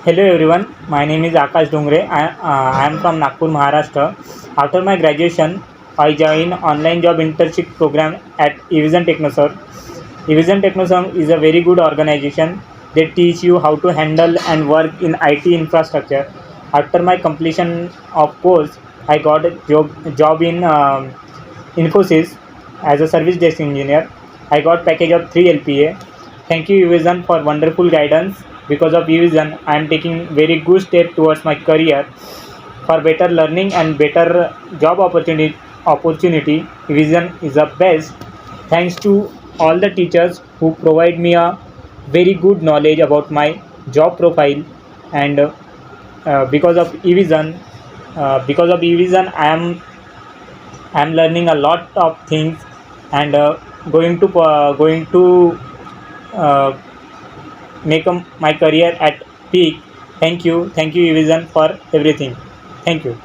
Hello everyone, my name is Akash. I am from Nagpur, Maharashtra. After my graduation, I joined Online-Job Internship program at Evision Technosur. Evision Technosur is a very good organization. They teach you how to handle and work in IT infrastructure. After my completion of course, I got a job in INFOSYS as a service desk engineer. I got package of 3 LPA. Thank you Evision for wonderful guidance. Because of Evision, I am taking very good step towards my career for better learning and better job opportunity. Evision is the best. Thanks to all the teachers who provide me a very good knowledge about my job profile and because of Evision, I am learning a lot of things and going to uh, my career at peak. Thank you, Evision, for everything. Thank you.